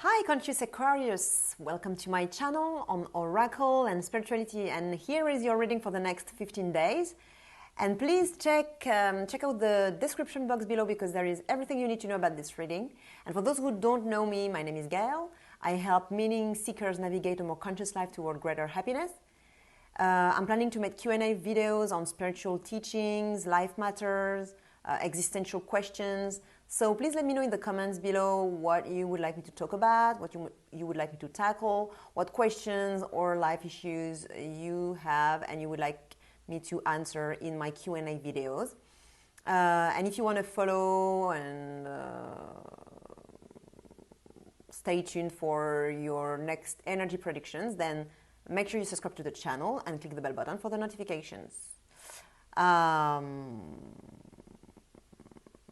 Hi, conscious Aquarius! Welcome to my channel on Oracle and Spirituality, and here is your reading for the next 15 days. And please check out the description box below because there is everything you need to know about this reading. And for those who don't know me, my name is Gail. I help meaning seekers navigate a more conscious life toward greater happiness. I'm planning to make Q&A videos on spiritual teachings, life matters, existential questions. So please let me know in the comments below what you would like me to talk about, what you would like me to tackle, what questions or life issues you have and you would like me to answer in my Q&A videos. And if you want to follow and stay tuned for your next energy predictions, then make sure you subscribe to the channel and click the bell button for the notifications.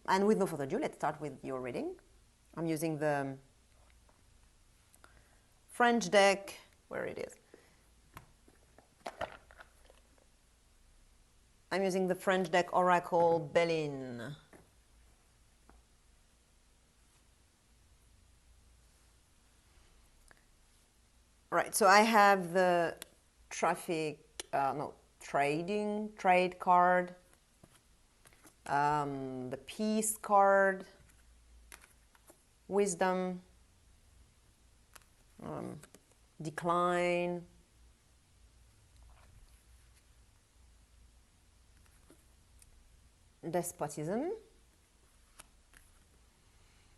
And with no further ado, let's start with your reading. I'm using the French deck, where it is. I'm using the French deck Oracle Belline. Right, so I have the trade card, the peace card, wisdom, decline, despotism,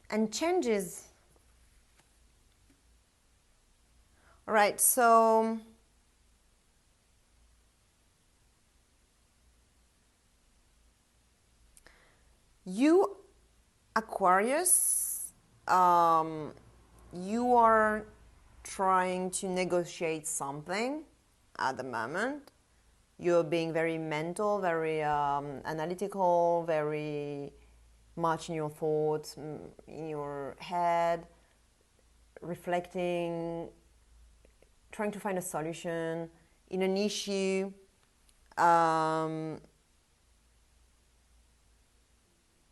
and changes. All right, so you, Aquarius, you are trying to negotiate something at the moment. You're being very mental, very analytical, very much in your thoughts, in your head, reflecting, trying to find a solution in an issue.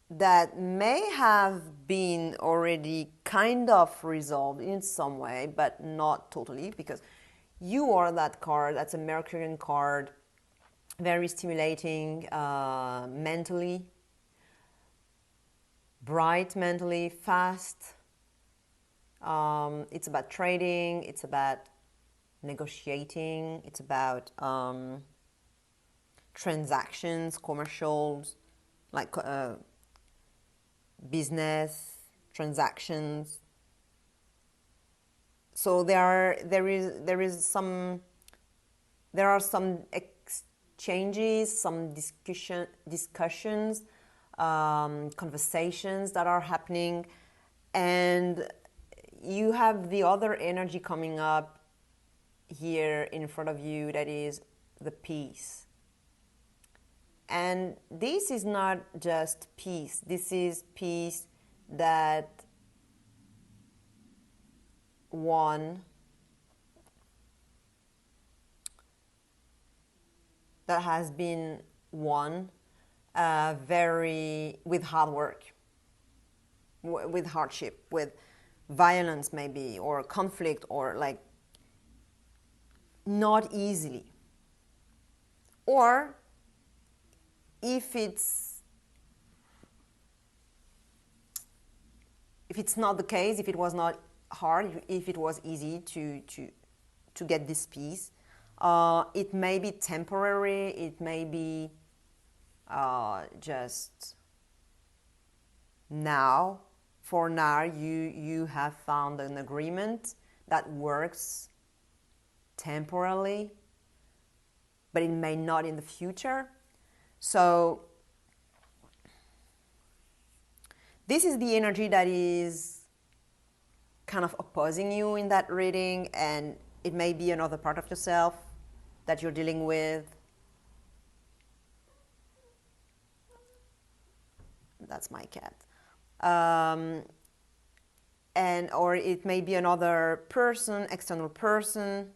That may have been already kind of resolved in some way, but not totally, because you are that card. That's a Mercurian card, very stimulating mentally, bright mentally, fast. It's about trading, it's about negotiating, it's about transactions, commercials, like business transactions. So there are some exchanges, some discussions, conversations that are happening, and you have the other energy coming up here in front of you, that is the peace. And this is not just peace. This is peace that has been won with hard work, with hardship, with violence maybe, or conflict, or like not easily. Or if it's not the case, if it was not hard, if it was easy to get this peace, it may be temporary, it may be just now. For now, you have found an agreement that works temporarily, but it may not in the future. So this is the energy that is kind of opposing you in that reading, and it may be another part of yourself that you're dealing with. That's my cat. Or it may be another person, external person.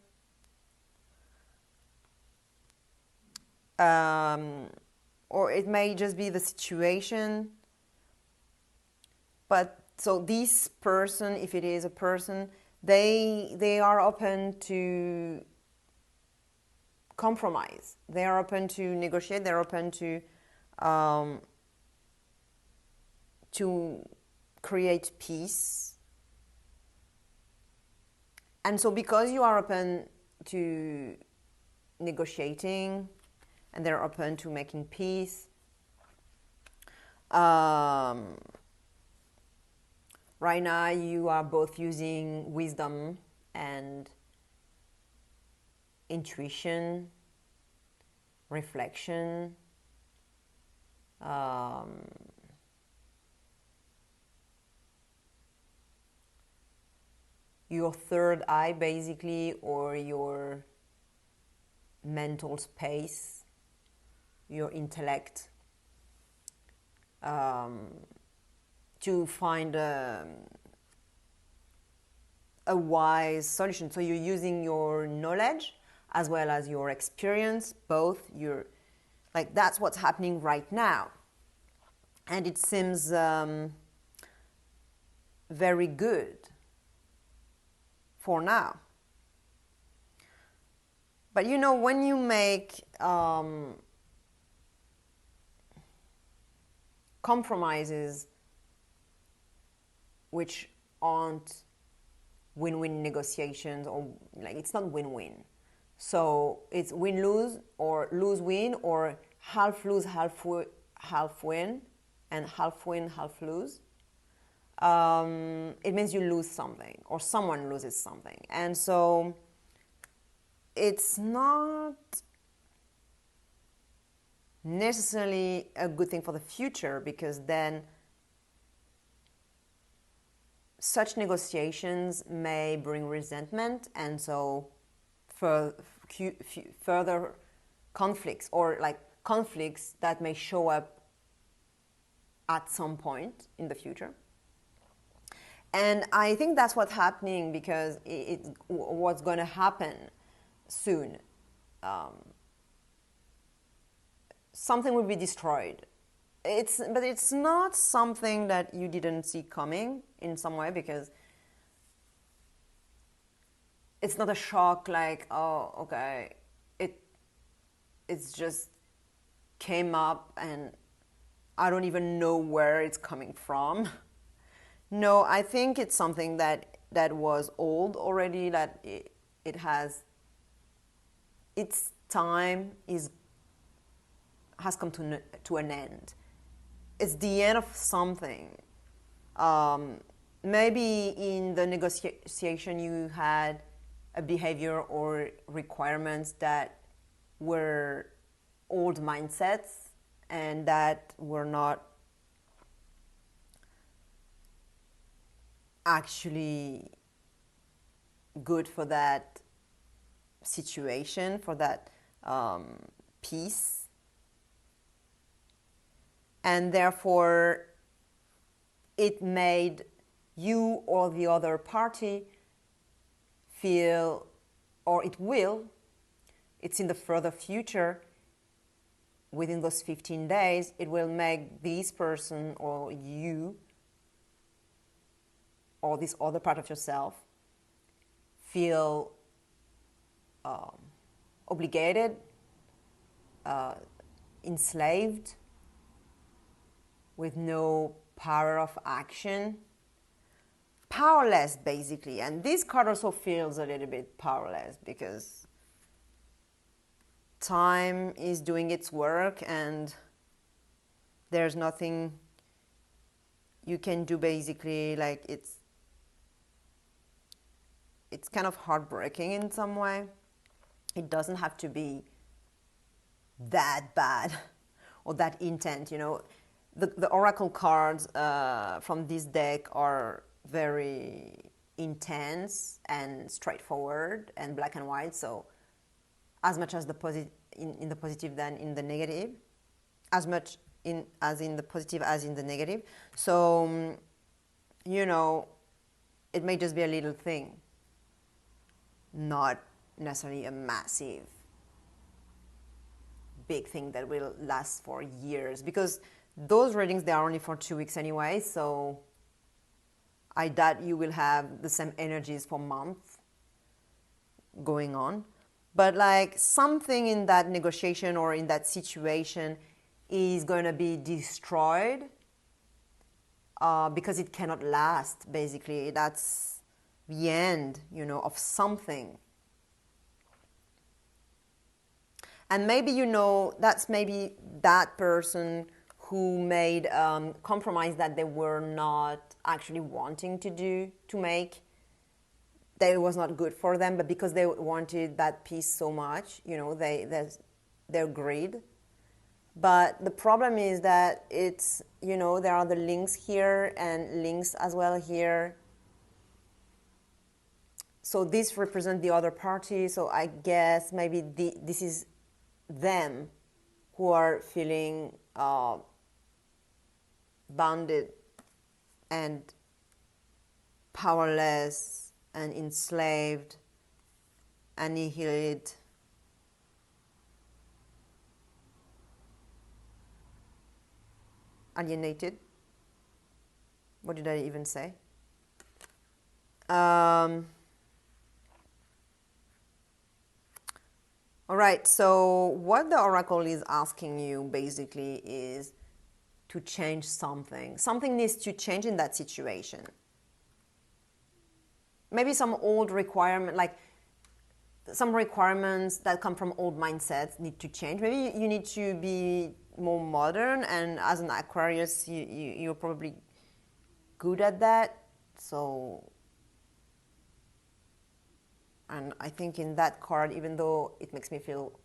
Or it may just be the situation. But So this person, if it is a person, they are open to compromise. They are open to negotiate. They're open to create peace. And so because you are open to negotiating and they're open to making peace, right now you are both using wisdom and intuition, reflection, your third eye basically, or your mental space, your intellect, to find a wise solution. So you're using your knowledge as well as your experience, both. You're like, that's what's happening right now, and it seems very good for now. But you know, when you make compromises which aren't win-win negotiations, or like, it's not win-win. So it's win-lose or lose-win, or half lose, half win, and half win, half lose. It means you lose something, or someone loses something. And so it's not necessarily a good thing for the future, because then such negotiations may bring resentment, and so further conflicts, or like conflicts that may show up at some point in the future. And I think that's what's happening, because what's going to happen soon. Something will be destroyed. But it's not something that you didn't see coming in some way, because it's not a shock like, oh, okay, it's just came up and I don't even know where it's coming from. No, I think it's something that was old already, that it has, its time has come to an end. It's the end of something. Maybe in the negotiation you had a behavior or requirements that were old mindsets and that were not actually good for that situation, for that peace. And therefore, it made you or the other party feel, or it will, it's in the further future, within those 15 days, it will make this person or you or this other part of yourself feel obligated, enslaved, with no power of action, powerless basically. And this card also feels a little bit powerless, because time is doing its work and there's nothing you can do basically. Like, it's kind of heartbreaking in some way. It doesn't have to be that bad or that intense, you know. The oracle cards from this deck are very intense and straightforward and black and white. So as much as in the positive than in the negative, as much as in the positive as in the negative. So, you know, it may just be a little thing, not necessarily a massive, big thing that will last for years, because those readings, they are only for 2 weeks anyway. So I doubt you will have the same energies for months going on. But like something in that negotiation or in that situation is going to be destroyed because it cannot last, basically. That's the end, you know, of something. And maybe, you know, that's maybe that person who made compromise that they were not actually wanting to make. That it was not good for them, but because they wanted that peace so much, you know, their greed. But the problem is that it's, you know, there are the links here and links as well here. So this represents the other party. So I guess maybe this is them who are feeling bounded and powerless and enslaved, annihilated, alienated. What did I even say? All right, so what the oracle is asking you basically is to change something. Something needs to change in that situation. Maybe some old requirement, like some requirements that come from old mindsets need to change. Maybe you need to be more modern, and as an Aquarius, you're probably good at that. So, and I think in that card, even though it makes me feel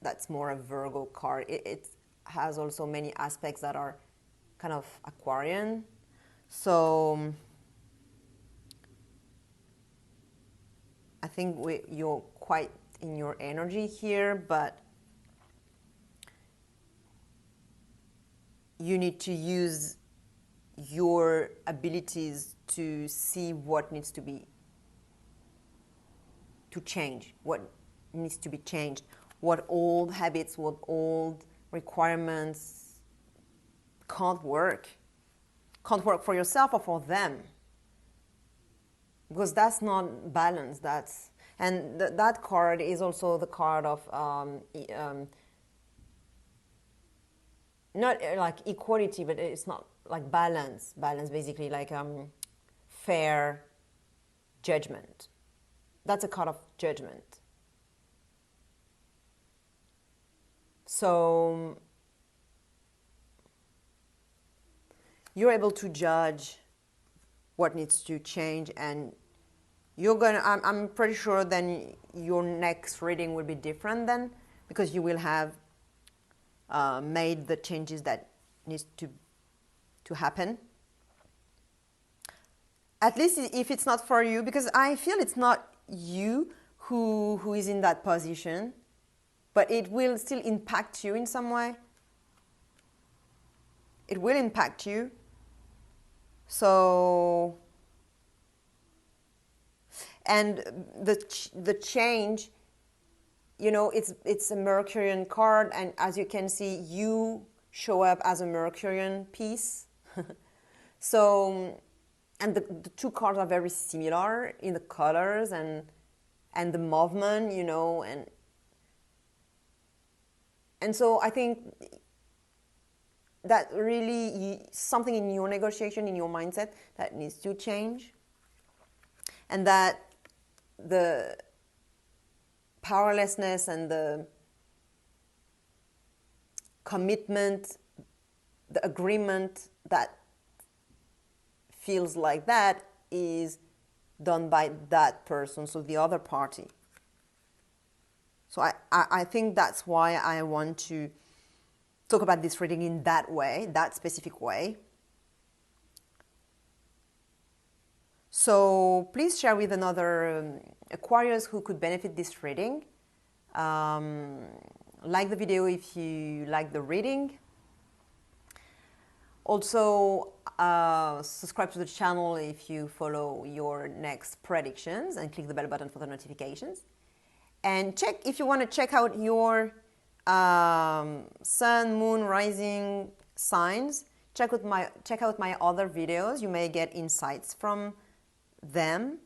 that's more a Virgo card, it has also many aspects that are kind of Aquarian. So I think you're quite in your energy here, but you need to use your abilities to see what needs to change, what needs to be changed, what old habits, what old requirements can't work for yourself or for them. Because that's not balance. That card is also the card of not like equality, but it's not like balance. Balance, basically, like fair judgment. That's a card of judgment. So you're able to judge what needs to change, and you're gonna, I'm pretty sure then your next reading will be different then, because you will have made the changes that needs to happen. At least if it's not for you, because I feel it's not you who is in that position, but it will still impact you in some way. It will impact you. So, and the change, you know, it's a Mercurian card, and as you can see, you show up as a Mercurian piece. So, and the two cards are very similar in the colors and the movement, you know, and so I think that really something in your negotiation, in your mindset, that needs to change, and that the powerlessness and the commitment, the agreement that feels like that is done by that person, so the other party. So I think that's why I want to talk about this reading in that way, that specific way. So please share with another Aquarius who could benefit this reading. Like the video if you like the reading. Also, subscribe to the channel if you follow your next predictions, and click the bell button for the notifications. And check if you want to check out your sun, moon, rising signs. check out my other videos. You may get insights from them,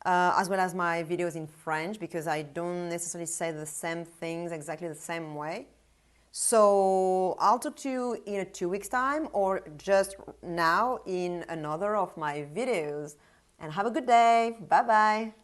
as well as my videos in French, because I don't necessarily say the same things exactly the same way. So I'll talk to you in 2 weeks' time, or just now in another of my videos. And have a good day. Bye bye.